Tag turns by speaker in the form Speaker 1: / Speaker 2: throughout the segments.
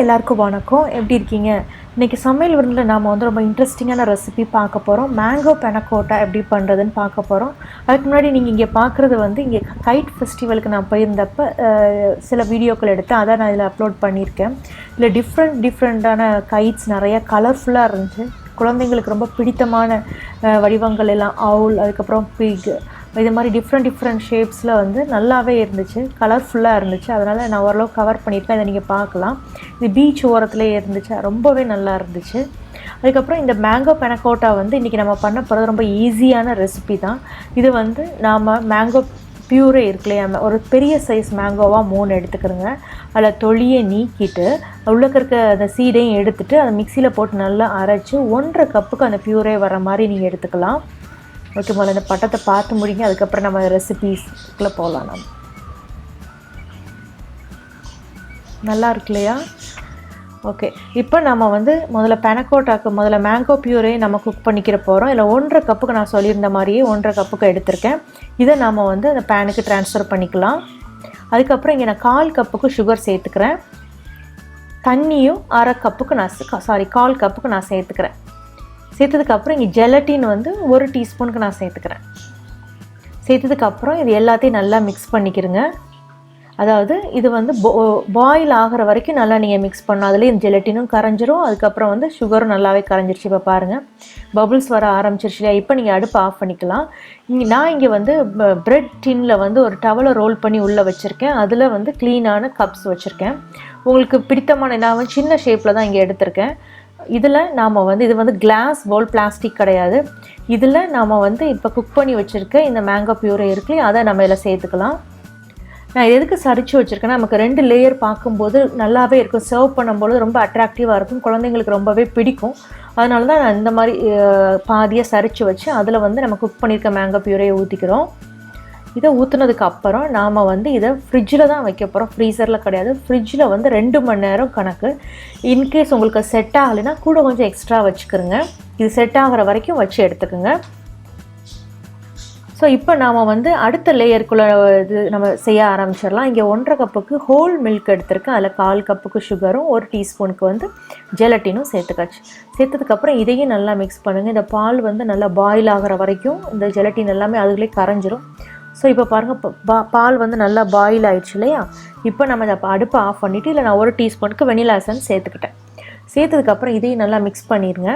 Speaker 1: எல்லாருக்கும் வணக்கம். எப்படி இருக்கீங்க? இன்றைக்கி சமையல் விருந்தில் நாம் வந்து ரொம்ப இன்ட்ரெஸ்டிங்கான ரெசிபி பார்க்க போகிறோம். மேங்கோ panna cotta எப்படி பண்ணுறதுன்னு பார்க்க போகிறோம். அதுக்கு முன்னாடி நீங்கள் இங்கே பார்க்குறது வந்து இங்கே கைட் ஃபெஸ்டிவலுக்கு நான் போயிருந்தப்போ சில வீடியோக்கள் எடுத்தேன். அதை நான் இதில் அப்லோட் பண்ணியிருக்கேன். இதில் டிஃப்ரெண்ட்டான கைட்ஸ் நிறையா கலர்ஃபுல்லாக இருந்துச்சு. குழந்தைங்களுக்கு ரொம்ப பிடித்தமான வடிவங்கள் எல்லாம் அவுல், அதுக்கப்புறம் பிக், இது மாதிரி டிஃப்ரெண்ட் ஷேப்ஸில் வந்து நல்லாவே இருந்துச்சு, கலர்ஃபுல்லாக இருந்துச்சு. அதனால் நான் ஓரளவு கவர் பண்ணியிருக்கேன். இதை நீங்கள் பார்க்கலாம். இது பீச் ஓரத்துலேயே இருந்துச்சு, ரொம்பவே நல்லா இருந்துச்சு. அதுக்கப்புறம் இந்த மேங்கோ panna cotta வந்து இன்றைக்கி நம்ம பண்ண போகிறது ரொம்ப ஈஸியான ரெசிபி தான். இது வந்து நாம் மேங்கோ பியூரே இருக்கு இல்லையா, ஒரு பெரிய சைஸ் மேங்கோவாக 3 எடுத்துக்கிறோங்க. அதில் தொலியை நீக்கிட்டு உள்ளே இருக்க அந்த சீடையும் எடுத்துகிட்டு அதை மிக்சியில் போட்டு நல்லா அரைச்சி 1.5 கப்புக்கு அந்த பியூரே வர மாதிரி நீங்கள் எடுத்துக்கலாம். ஓகே, முதல்ல இந்த பட்டத்தை பார்த்து முடிங்க. அதுக்கப்புறம் நம்ம ரெசிபீஸ்க்குள்ளே போகலாம். நம்ம நல்லா இருக்கு இல்லையா? ஓகே, இப்போ நம்ம வந்து முதல்ல panna cottaக்கு முதல்ல மேங்கோ பியூரே நம்ம குக் பண்ணிக்கிற போகிறோம். இல்லை 1.5 கப்புக்கு நான் சொல்லியிருந்த மாதிரியே 1.5 கப்புக்கு எடுத்திருக்கேன். இதை நாம் வந்து அந்த பேனுக்கு ட்ரான்ஸ்ஃபர் பண்ணிக்கலாம். அதுக்கப்புறம் இங்கே நான் 1/4 கப்புக்கு சுகர் சேர்த்துக்கிறேன். தண்ணியும் 1/2 கப்புக்கு நான் 1/4 கப்புக்கு நான் சேர்த்துக்கிறேன். சேர்த்ததுக்கப்புறம் இங்கே ஜெலட்டின் வந்து 1 டீஸ்பூனுக்கு நான் சேர்த்துக்கிறேன். சேர்த்ததுக்கப்புறம் இது எல்லாத்தையும் நல்லா மிக்ஸ் பண்ணிக்கிறங்க. அதாவது இது வந்து பாயில் ஆகிற வரைக்கும் நல்லா நீங்கள் மிக்ஸ் பண்ணணும். அதுலேயே இந்த ஜெலட்டினும் கரைஞ்சிரும், அதுக்கப்புறம் வந்து சுகரும் நல்லாவே கரைஞ்சிருச்சு. இப்போ பாருங்கள், பபுள்ஸ் வர ஆரம்பிச்சிருச்சு இல்லையா? இப்போ நீங்கள் அடுப்பு ஆஃப் பண்ணிக்கலாம். நான் இங்கே வந்து ப்ரெட் டின்னில் வந்து ஒரு டவலை ரோல் பண்ணி உள்ளே வச்சுருக்கேன். அதில் வந்து க்ளீனான கப்ஸ் வச்சுருக்கேன். உங்களுக்கு பிடித்தமான நான் வந்து சின்ன ஷேப்பில் தான் இங்கே எடுத்திருக்கேன். இதில் நாம் வந்து இது வந்து கிளாஸ் பவுல், பிளாஸ்டிக் கிடையாது. இதில் நாம் வந்து இப்போ குக் பண்ணி வச்சுருக்க இந்த மேங்கோ பியூரே இருக்கு, அதை நம்ம இதில் சேர்த்துக்கலாம். நான் எதுக்கு சரிச்சு வச்சுருக்கேன்னா, நமக்கு 2 லேயர் பார்க்கும்போது நல்லாவே இருக்கும். சர்வ் பண்ணும்போது ரொம்ப அட்ராக்டிவாக இருக்கும், குழந்தைங்களுக்கு ரொம்பவே பிடிக்கும். அதனால தான் நான் இந்த மாதிரி பாதியாக சரிச்சு வச்சு அதில் வந்து நம்ம குக் பண்ணியிருக்க மேங்கோ பியூரையை ஊற்றிக்கிறோம். இதை ஊற்றுனதுக்கு அப்புறம் நாம் வந்து இதை ஃப்ரிட்ஜில் தான் வைக்க போகிறோம், ஃப்ரீசரில் கிடையாது. ஃப்ரிட்ஜில் வந்து 2 மணி நேரம் கணக்கு. இன்கேஸ் உங்களுக்கு செட் ஆகலைன்னா கூட கொஞ்சம் எக்ஸ்ட்ரா வச்சுக்கிறோங்க. இது செட் ஆகிற வரைக்கும் வச்சு எடுத்துக்கோங்க. ஸோ இப்போ நாம் வந்து அடுத்த லேயருக்குள்ளே இது நம்ம செய்ய ஆரம்பிச்சிடலாம். இங்கே 1.5 கப்புக்கு ஹோல் மில்க் எடுத்திருக்கேன். அதில் 1/4 கப்புக்கு சுகரும் 1 டீஸ்பூனுக்கு வந்து ஜெலட்டினும் சேர்த்துக்காச்சு. சேர்த்ததுக்கப்புறம் இதையும் நல்லா மிக்ஸ் பண்ணுங்கள். இந்த பால் வந்து நல்லா பாயில் ஆகிற வரைக்கும் இந்த ஜெலட்டின் எல்லாமே அதுக்குள்ளே கரைஞ்சிரும். ஸோ இப்போ பாருங்கள், பால் வந்து நல்லா பாயில் ஆகிடுச்சு இல்லையா? இப்போ நம்ம இதை அடுப்பை ஆஃப் பண்ணிவிட்டு இல்லை நான் 1 டீஸ்பூனுக்கு வெனிலா எசன்ஸ் சேர்த்துக்கிட்டேன். சேர்த்ததுக்கப்புறம் இதையும் நல்லா மிக்ஸ் பண்ணிடுங்க.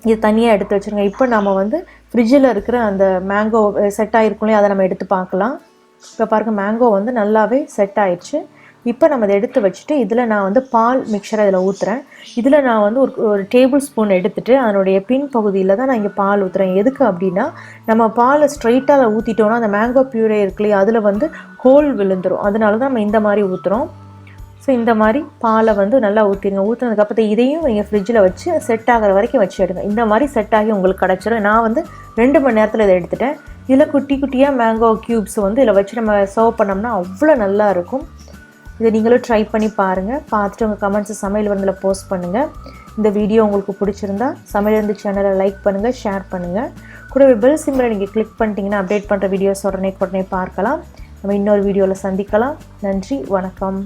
Speaker 1: இது தனியாக எடுத்து வச்சுருங்க. இப்போ நம்ம வந்து ஃப்ரிட்ஜில் இருக்கிற அந்த மேங்கோ செட் ஆகிருக்கும் இல்லையா, அதை நம்ம எடுத்து பார்க்கலாம். இப்போ பாருங்கள், மேங்கோ வந்து நல்லாவே செட் ஆகிடுச்சு. இப்போ நம்ம அதை எடுத்து வச்சுட்டு இதில் நான் வந்து பால் மிக்சரை இதில் ஊற்றுறேன். இதில் நான் வந்து ஒரு டேபிள் ஸ்பூன் எடுத்துகிட்டு அதனுடைய பின் பகுதியில் தான் நான் இங்கே பால் ஊற்றுறேன். எதுக்கு அப்படின்னா, நம்ம பாலை ஸ்ட்ரைட்டாக ஊற்றிட்டோன்னா அந்த மேங்கோ பியூரே இருக்கு இல்லையா, அதில் வந்து ஹோல் விழுந்துடும். அதனால தான் நம்ம இந்த மாதிரி ஊற்றுறோம். ஸோ இந்த மாதிரி பாலை வந்து நல்லா ஊற்றிடுங்க. ஊற்றினதுக்கப்புறம் இதையும் நீங்கள் ஃப்ரிட்ஜில் வச்சு செட் ஆகிற வரைக்கும் வச்சு எடுங்க. இந்த மாதிரி செட் ஆகி உங்களுக்கு கிடச்சிடும். நான் வந்து 2 மணி நேரத்தில் இதை எடுத்துட்டேன். இதில் குட்டியாக மேங்கோ க்யூப்ஸ் வந்து இதில் வச்சு நம்ம சர்வ் பண்ணோம்னா அவ்வளோ நல்லா இருக்கும். இதை நீங்களும் ட்ரை பண்ணி பாருங்கள். பார்த்துட்டு உங்கள் கமெண்ட்ஸை சமையல் விருந்தில் போஸ்ட் பண்ணுங்கள். இந்த வீடியோ உங்களுக்கு பிடிச்சிருந்தா சமையல் விருந்து சேனலை லைக் பண்ணுங்கள், ஷேர் பண்ணுங்கள். கூடவே பெல் சிம்பலை நீங்கள் கிளிக் பண்ணிட்டீங்கன்னா அப்டேட் பண்ணுற வீடியோஸ் உடனே பார்க்கலாம். நம்ம இன்னொரு வீடியோவில் சந்திக்கலாம். நன்றி, வணக்கம்.